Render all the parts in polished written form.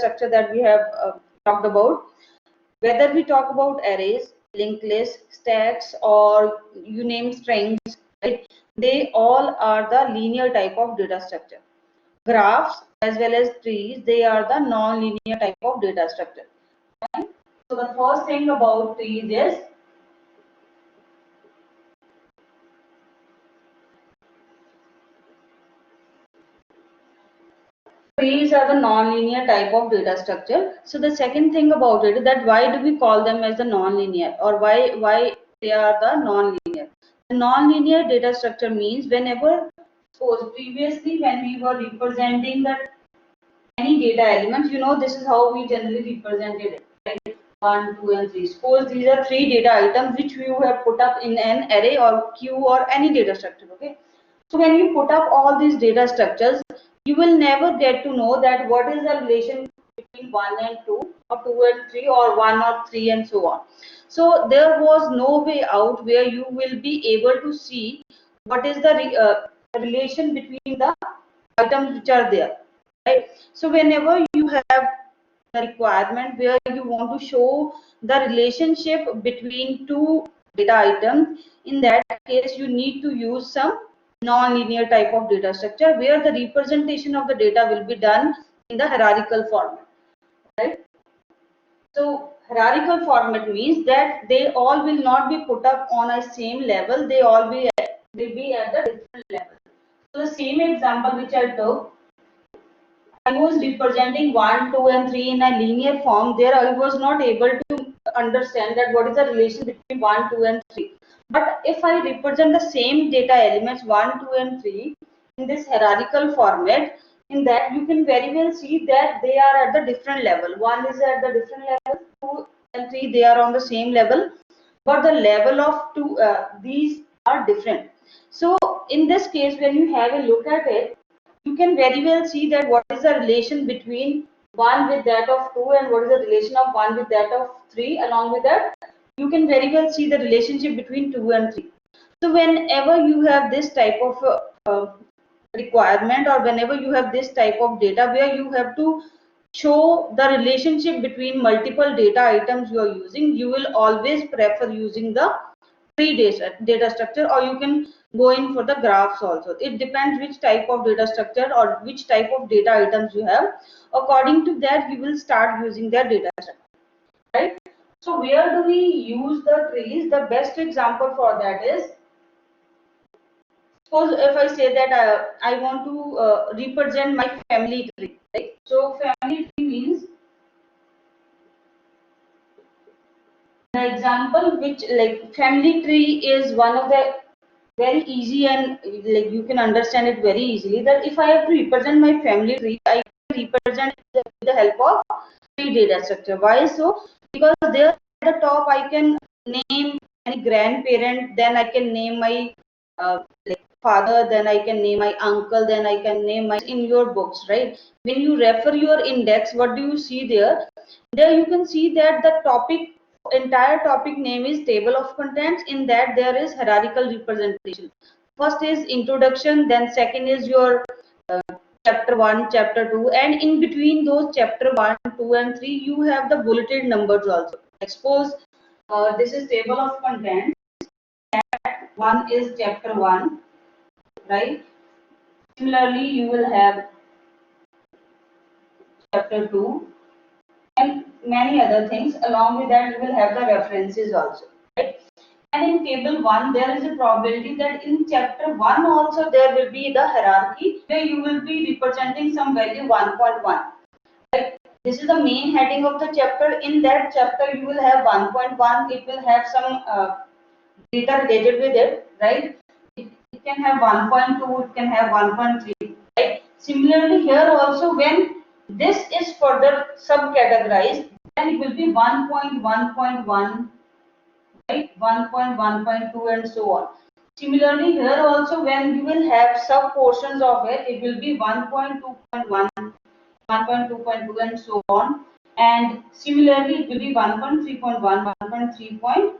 structure that we have talked about. Whether we talk about arrays, linked lists, stacks, or you name strings, right? They all are the linear type of data structure. Graphs as well as trees, they are the non-linear type of data structure. Right? So the first thing about trees is trees are the non-linear type of data structure. So the second thing about it is that why do we call them as the non-linear, or why they are the non-linear? The non-linear data structure means whenever, suppose previously when we were representing the any data elements, this is how we generally represented it, right? 1, 2, and 3. Suppose these are 3 data items which you have put up in an array or queue or any data structure. Okay. So when you put up all these data structures, you will never get to know that what is the relation between 1 and 2, or 2 and 3, or 1 or 3, and so on. So there was no way out where you will be able to see what is the relation between the items which are there, right? So whenever you have the requirement where you want to show the relationship between two data items, in that case you need to use some non-linear type of data structure where the representation of the data will be done in the hierarchical format, right? So hierarchical format means that they all will not be put up on a same level, they all will be at the different level. So the same example which I took, I was representing 1, 2, and 3 in a linear form. There I was not able to understand that what is the relation between 1, 2, and 3. But if I represent the same data elements 1, 2, and 3 in this hierarchical format, in that you can very well see that they are at the different level. 1 is at the different level, 2 and 3 they are on the same level, but the level of these are different. So in this case, when you have a look at it, you can very well see that what is the relation between 1 with that of 2 and what is the relation of 1 with that of 3. Along with that, you can very well see the relationship between 2 and 3. So whenever you have this type of requirement, or whenever you have this type of data where you have to show the relationship between multiple data items you are using, you will always prefer using the tree data structure, or you can go in for the graphs also. It depends which type of data structure or which type of data items you have. According to that, you will start using their data structure, right? So where do we use the trees? The best example for that is, suppose if I say that I want to represent my family tree, right? So family tree means the example which, like, family tree is one of the very easy, and like you can understand it very easily, that if I have to represent my family tree, I can represent it with the help of tree data structure. Why so? Because there at the top I can name any grandparent, then I can name my like father, then I can name my uncle, then I can name my, in your books, right? When you refer your index, what do you see there? There you can see that the topic, entire topic name is table of contents. In that there is hierarchical representation. First is introduction, then second is your uh, chapter 1, chapter 2, and in between those chapter 1, 2, and 3 you have the bulleted numbers also. Suppose this is table of contents, one is chapter 1, right? Similarly you will have chapter 2 and many other things. Along with that, you will have the references also, right? And in table 1, there is a probability that in chapter 1 also there will be the hierarchy where you will be representing some value 1.1. Right? This is the main heading of the chapter. In that chapter, you will have 1.1. It will have some data related with it, right? It can have 1.2, it can have 1.3, right? Similarly, here also, when this is further subcategorized, then it will be 1.1.1, right? 1.1.2, and so on. Similarly, here also, when you will have sub portions of it, it will be 1.2.1, 1.2.2, and so on. And similarly, it will be 1.3.1, 1.3.2.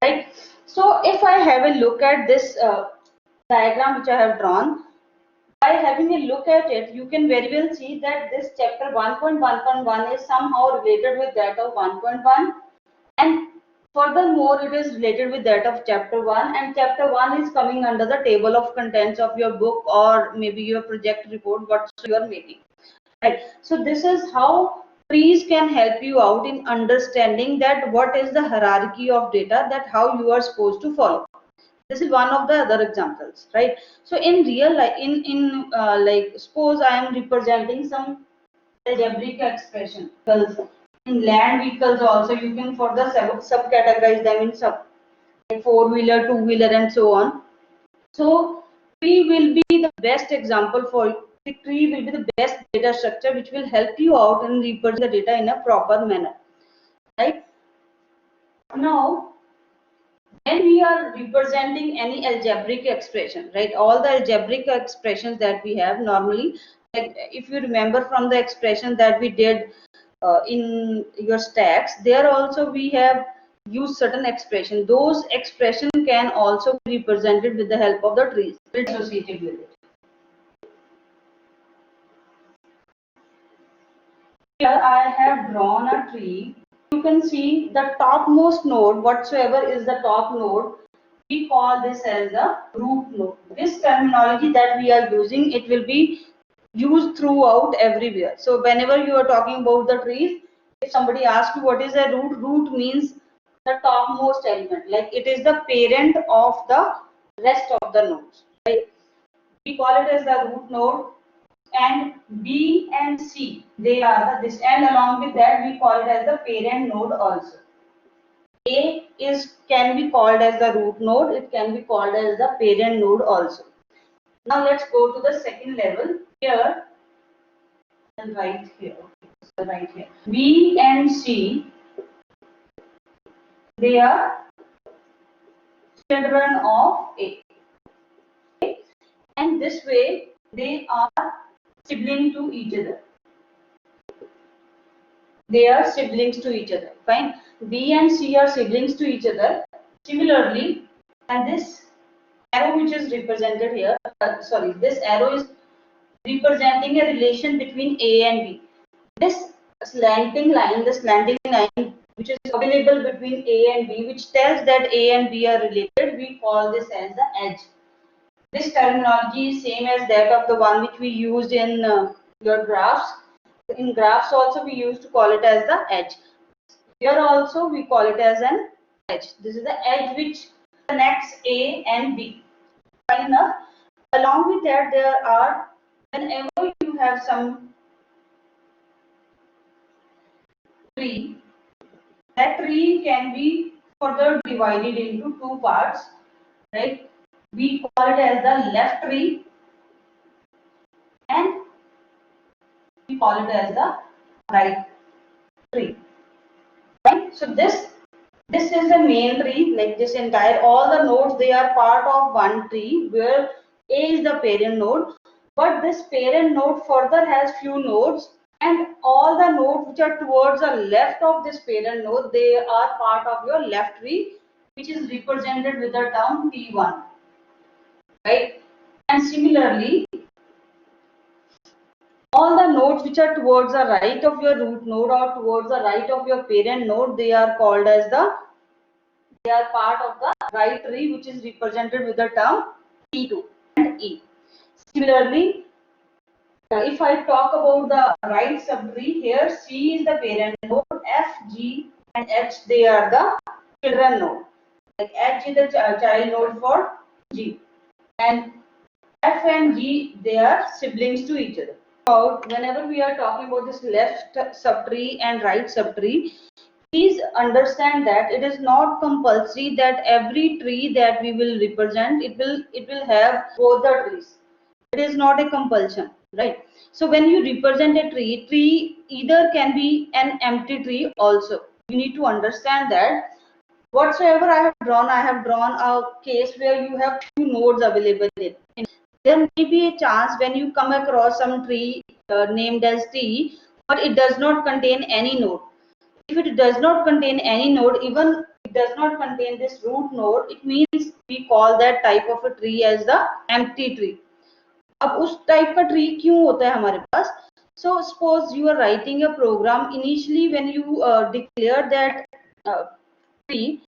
Right. So if I have a look at this diagram which I have drawn, by having a look at it, you can very well see that this chapter 1.1.1 is somehow related with that of 1.1, and furthermore it is related with that of chapter 1, and chapter 1 is coming under the table of contents of your book or maybe your project report what you are making, right? So this is how trees can help you out in understanding that what is the hierarchy of data, that how you are supposed to follow. This is one of the other examples, right? So in real life, in like suppose I am representing some algebraic expression in land vehicles also, you can further subcategorize them in sub, like four-wheeler, two-wheeler, and so on. So tree will be the best example for the tree will be the best data structure which will help you out in representing the data in a proper manner, right? Now when we are representing any algebraic expression, right, all the algebraic expressions that we have normally, like if you remember from the expression that we did in your stacks, there also we have used certain expression. Those expression can also be represented with the help of the trees associated with it. Here I have drawn a tree. You can see the topmost node, whatsoever is the top node, we call this as the root node. This terminology that we are using, it will be used throughout everywhere. So whenever you are talking about the trees, if somebody asks you what is a root, root means the topmost element, like it is the parent of the rest of the nodes, right? We call it as the root node. And B and C, they are this, and along with that we call it as the parent node also. A is can be called as the root node, it can be called as the parent node also. Now let's go to the second level. Here and right here, so right here, B and C, they are children of A, okay? And this way they are sibling to each other. They are siblings to each other. Fine. B and C are siblings to each other. Similarly, and this arrow which is represented here, this arrow is representing a relation between A and B. This slanting line which is available between A and B, which tells that A and B are related, we call this as the edge. This terminology is same as that of the one which we used in your graphs. In graphs also we used to call it as the edge. Here also we call it as an edge. This is the edge which connects A and B. Fine enough. Along with that, there are, whenever you have some tree, that tree can be further divided into two parts, right? We call it as the left tree and we call it as the right tree. Right? So this is the main tree, like this entire, all the nodes, they are part of one tree where A is the parent node, but this parent node further has few nodes, and all the nodes which are towards the left of this parent node, they are part of your left tree, which is represented with the term T1, right? And similarly, all the nodes which are towards the right of your root node or towards the right of your parent node, they are called as they are part of the right tree, which is represented with the term T2 and E. Similarly, if I talk about the right subtree, here C is the parent node, F, G and H, they are the children node. Like H is the child node for G, and F and G, they are siblings to each other. Whenever we are talking about this left subtree and right subtree, please understand that it is not compulsory that every tree that we will represent, it will have both the trees. It is not a compulsion, right? So when you represent a tree either can be an empty tree also. You need to understand that whatsoever I have drawn a case where you have two nodes available in. There may be a chance when you come across some tree named as T, but it does not contain any node. If it does not contain any node, even it does not contain this root node, it means we call that type of a tree as the empty tree. अब उस type का tree क्यों होता है हमारे पास? So suppose you are writing a program. Initially when you declare that tree,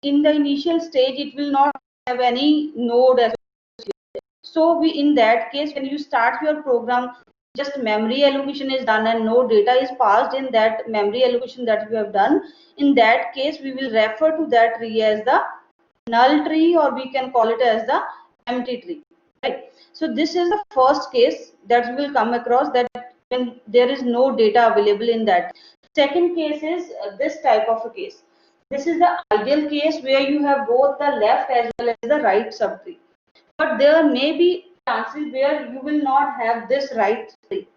in the initial stage it will not have any node associated. So in that case, when you start your program, just memory allocation is done and no data is passed in that memory allocation that we have done. In that case, we will refer to that tree as the null tree, or we can call it as the empty tree, right? So this is the first case that we will come across, that when there is no data available in that. Second case is this type of a case. This is the ideal case where you have both the left as well as the right subtree. But there may be chances where you will not have this right tree,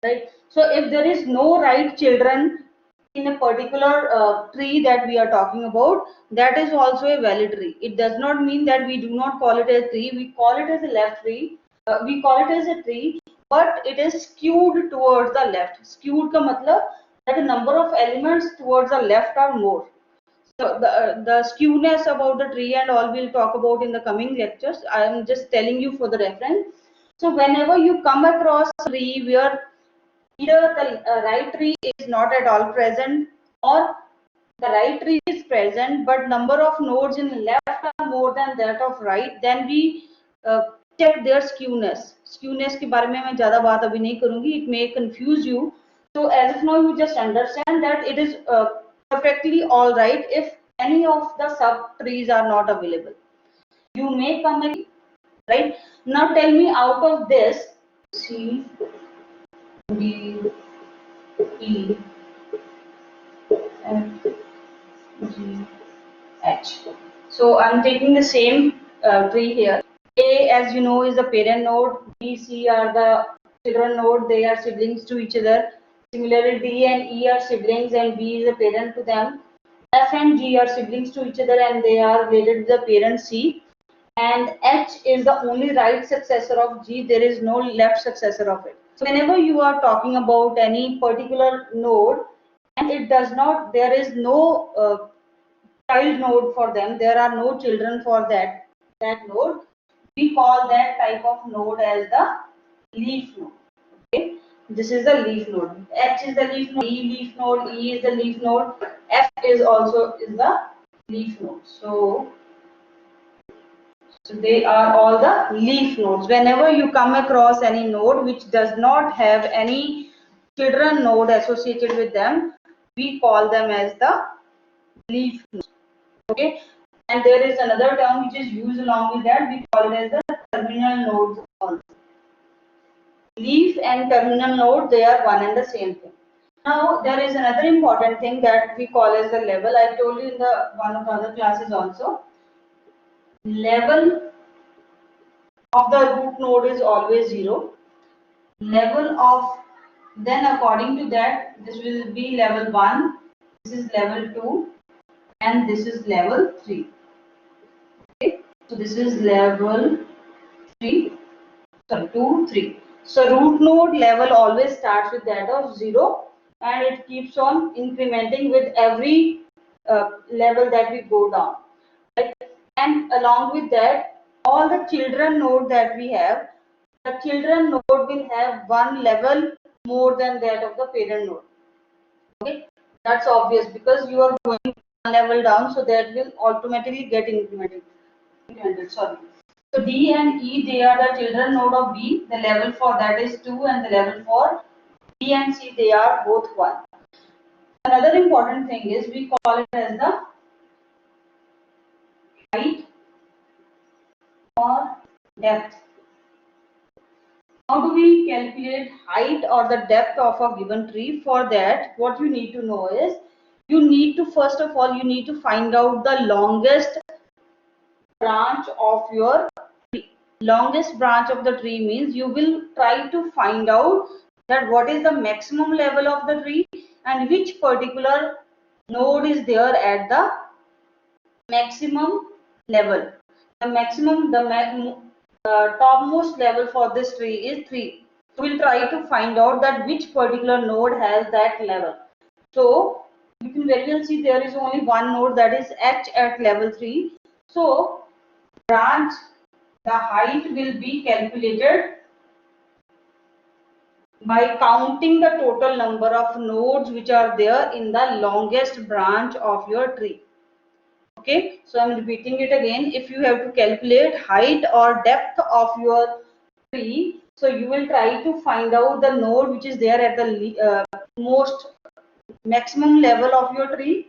right? So if there is no right children in a particular tree that we are talking about, that is also a valid tree. It does not mean that we do not call it a tree. We call it as a left tree. We call it as a tree, but it is skewed towards the left. Skewed ka matlab that the number of elements towards the left are more. So the skewness about the tree and all we'll talk about in the coming lectures. I am just telling you for the reference. So whenever you come across a tree where either the right tree is not at all present, or the right tree is present but number of nodes in left are more than that of right, then we uh, check their skewness. Skewness के बारे में मैं ज़्यादा बात अभी नहीं करूँगी. It may confuse you. So as of now, you just understand that it is perfectly all right if any of the sub trees are not available. You may come again, right? Now tell me, out of this C, D, E, F, G, H. So I'm taking the same tree here. A, as you know, is the parent node. B, C are the children node. They are siblings to each other. Similarly, D and E are siblings, and B is a parent to them. F and G are siblings to each other, and they are related to the parent C. And H is the only right successor of G. There is no left successor of it. So whenever you are talking about any particular node, and it does not, there is no child node for them, there are no children for that node, we call that type of node as the leaf node. Okay, this is the leaf node. H is the leaf node, E leaf node, E is the leaf node, F is also is the leaf node. So they are all the leaf nodes. Whenever you come across any node which does not have any children node associated with them, we call them as the leaf nodes. Okay, and there is another term which is used along with that. We call it as the terminal nodes also. Leaf and terminal node, they are one and the same thing. Now there is another important thing that we call as the level. I told you in the one of the other classes also. Level of the root node is always 0. Level of, then according to that, this will be level 1, this is level 2, and this is level 3. Okay, so this is level 3, sorry, 2, 3. So root node level always starts with that of 0, and it keeps on incrementing with every level that we go down. Right? And along with that, all the children node that we have, the children node will have one level more than that of the parent node. Okay, that's obvious because you are going one level down, so that will automatically get incremented. Sorry. So D and E, they are the children node of B. The level for that is 2, and the level for B and C, they are both 1. Another important thing is we call it as the height or depth. How do we calculate height or the depth of a given tree? For that, what you need to know is, you need to, first of all, you need to find out the longest branch of your tree. Longest branch of the tree means you will try to find out that what is the maximum level of the tree and which particular node is there at the maximum level. The maximum, the topmost level for this tree is 3. So we'll try to find out that which particular node has that level. So you can very well see there is only one node, that is H at level 3. So branch the height will be calculated by counting the total number of nodes which are there in the longest branch of your tree. Okay, so I'm repeating it again. If you have to calculate height or depth of your tree, so you will try to find out the node which is there at the most maximum level of your tree,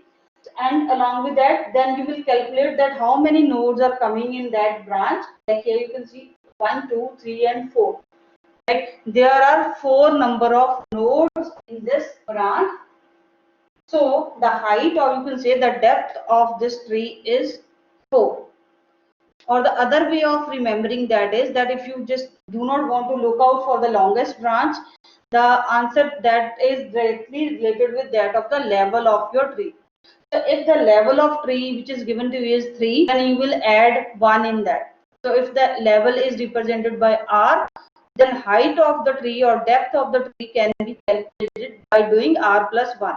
and along with that then you will calculate that how many nodes are coming in that branch. Like here you can see 1, 2, 3 and 4. Right? There are 4 number of nodes in this branch. So the height, or you can say the depth of this tree is 4. Or the other way of remembering that is that if you just do not want to look out for the longest branch, the answer that is directly related with that of the level of your tree. So if the level of tree which is given to you is 3, then you will add 1 in that. So if the level is represented by R, then height of the tree or depth of the tree can be calculated by doing R plus 1.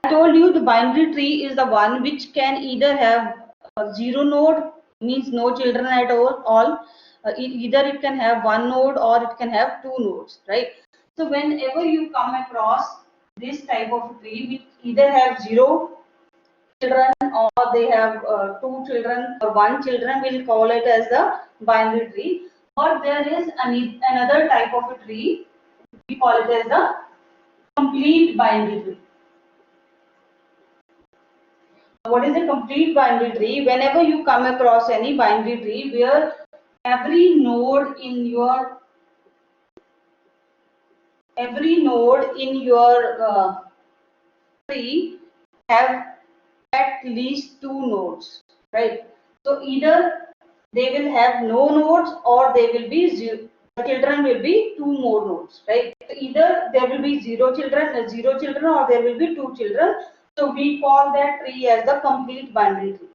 I told you the binary tree is the one which can either have a 0 node, means no children at all. Either it can have 1 node or it can have 2 nodes, right? So whenever you come across this type of tree which either have 0 children or they have 2 children or 1 children, we'll call it as the binary tree. Or there is another type of a tree, we call it as the complete binary tree. What is a complete binary tree? Whenever you come across any binary tree where every node in your tree have at least 2 nodes, right? So either they will have no nodes or they will be 0. The children will be 2 more nodes, right? So either there will be 0 children, or there will be 2 children. So we call that tree as the complete binary tree.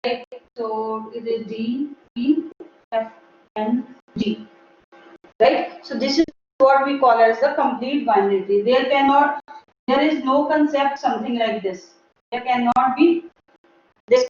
Right? So it is D, E, F, and G. Right? So this is what we call as the complete binary tree. There is no concept something like this. There cannot be this